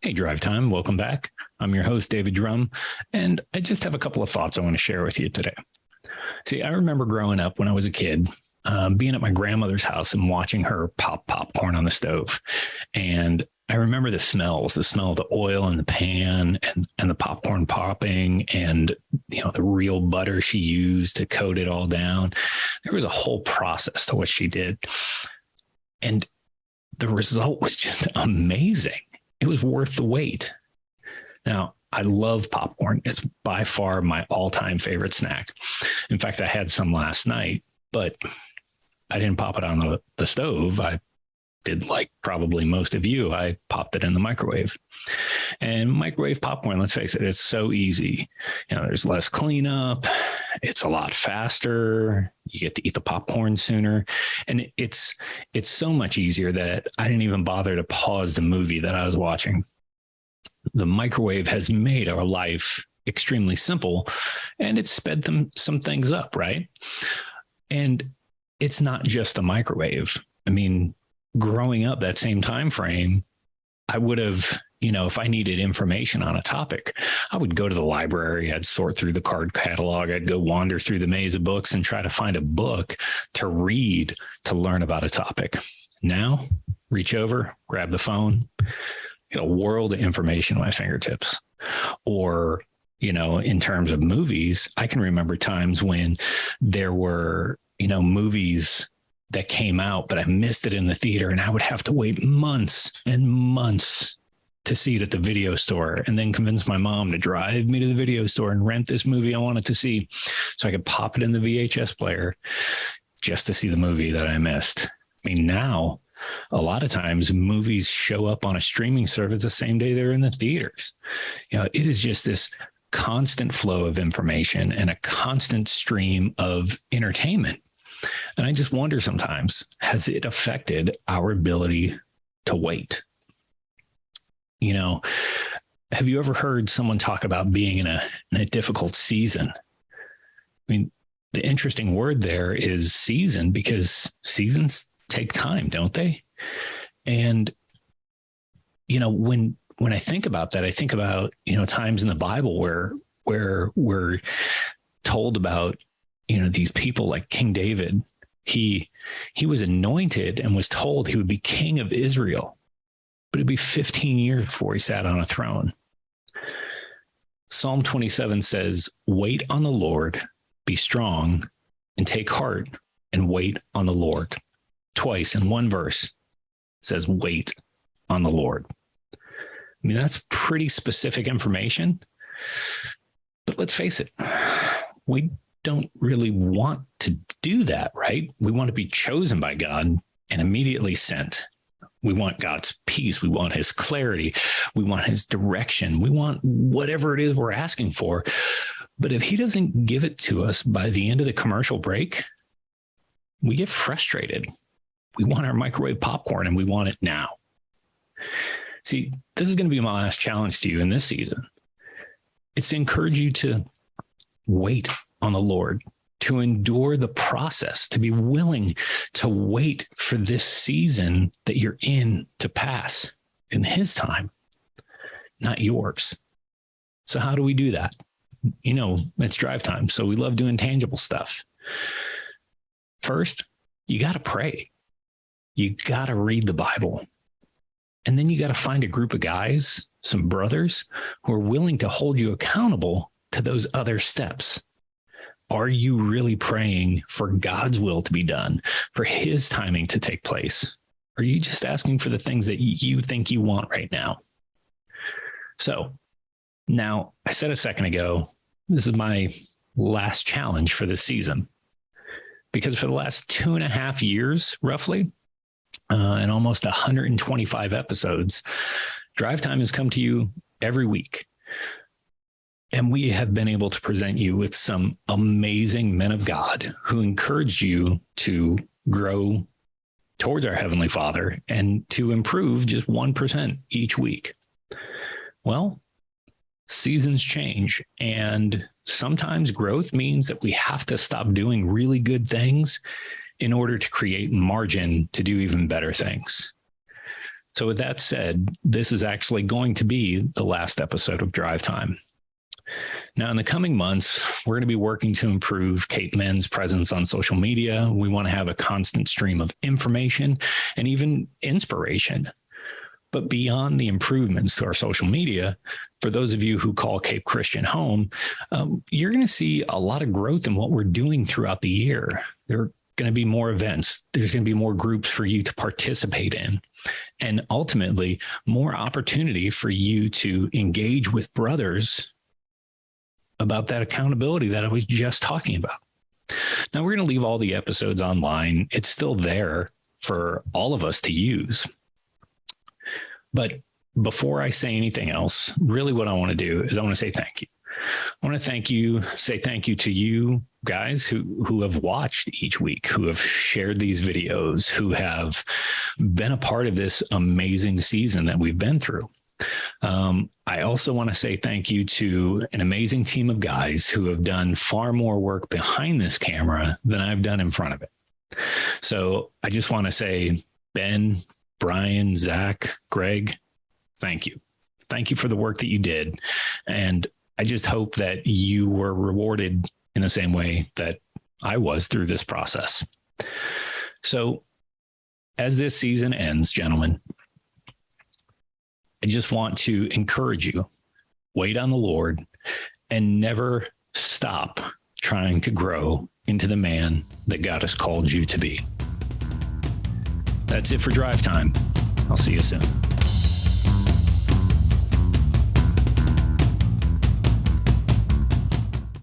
Hey, Drive Time. Welcome back. I'm your host, David Drum, and I just have a couple of thoughts I want to share with you today. See, I remember growing up when I was a kid, being at my grandmother's house and watching her pop popcorn on the stove. And I remember the smells, the smell of the oil in the pan and the popcorn popping and, the real butter she used to coat it all down. There was a whole process to what she did. And the result was just amazing. It was worth the wait. Now, I love popcorn. It's by far my all-time favorite snack. In fact, I had some last night, but I didn't pop it on the stove. I did like probably most of you. I popped it in the microwave. And microwave popcorn, let's face it, it's so easy. There's less cleanup. It's a lot faster. You get to eat the popcorn sooner. And it's so much easier that I didn't even bother to pause the movie that I was watching. The microwave has made our life extremely simple, and it's sped some things up, right? And it's not just the microwave. I mean, growing up that same time frame, I would have, if I needed information on a topic, I would go to the library. I'd sort through the card catalog. I'd go wander through the maze of books and try to find a book to read to learn about a topic. Now, reach over, grab the phone, a world of information at my fingertips. Or, in terms of movies, I can remember times when there were, movies that came out, but I missed it in the theater, and I would have to wait months and months to see it at the video store, and then convince my mom to drive me to the video store and rent this movie I wanted to see so I could pop it in the VHS player just to see the movie that I missed. I mean, now a lot of times movies show up on a streaming service the same day they're in the theaters. It is just this constant flow of information and a constant stream of entertainment. And I just wonder sometimes, has it affected our ability to wait? Have you ever heard someone talk about being in a difficult season? I mean, the interesting word there is season, because seasons take time, don't they? And, when I think about that, I think about, times in the Bible where we're told about, these people like King David. He was anointed and was told he would be king of Israel, but it'd be 15 years before he sat on a throne. Psalm 27 says, "Wait on the Lord, be strong, and take heart, and wait on the Lord." Twice in one verse it says, "Wait on the Lord." I mean, that's pretty specific information. But let's face it, we don't really want to do that, right? We want to be chosen by God and immediately sent. We want God's peace. We want his clarity. We want his direction. We want whatever it is we're asking for. But if he doesn't give it to us by the end of the commercial break, we get frustrated. We want our microwave popcorn and we want it now. See, this is going to be my last challenge to you in this season. It's to encourage you to wait on the Lord, to endure the process, to be willing to wait for this season that you're in to pass in his time, not yours. So how do we do that? It's drive time. So we love doing tangible stuff. First, you got to pray. You got to read the Bible. And then you got to find a group of guys, some brothers, who are willing to hold you accountable to those other steps. Are you really praying for God's will to be done, for his timing to take place? Or are you just asking for the things that you think you want right now? So now, I said a second ago, this is my last challenge for this season, because for the last 2.5 years, roughly, and almost 125 episodes, Drive Time has come to you every week. And we have been able to present you with some amazing men of God who encourage you to grow towards our Heavenly Father and to improve just 1% each week. Well, seasons change, and sometimes growth means that we have to stop doing really good things in order to create margin to do even better things. So with that said, this is actually going to be the last episode of Drivetime. Now, in the coming months, we're going to be working to improve CapeMEN's presence on social media. We want to have a constant stream of information and even inspiration. But beyond the improvements to our social media, for those of you who call Cape Christian home, you're going to see a lot of growth in what we're doing throughout the year. There are going to be more events. There's going to be more groups for you to participate in, and ultimately more opportunity for you to engage with brothers about that accountability that I was just talking about. Now, we're going to leave all the episodes online. It's still there for all of us to use. But before I say anything else, really what I want to do is I want to say thank you. I want to say thank you to you guys who have watched each week, who have shared these videos, who have been a part of this amazing season that we've been through. I also want to say thank you to an amazing team of guys who have done far more work behind this camera than I've done in front of it. So I just want to say, Ben, Brian, Zach, Greg, thank you. Thank you for the work that you did. And I just hope that you were rewarded in the same way that I was through this process. So as this season ends, gentlemen, I just want to encourage you, wait on the Lord and never stop trying to grow into the man that God has called you to be. That's it for Drive Time. I'll see you soon.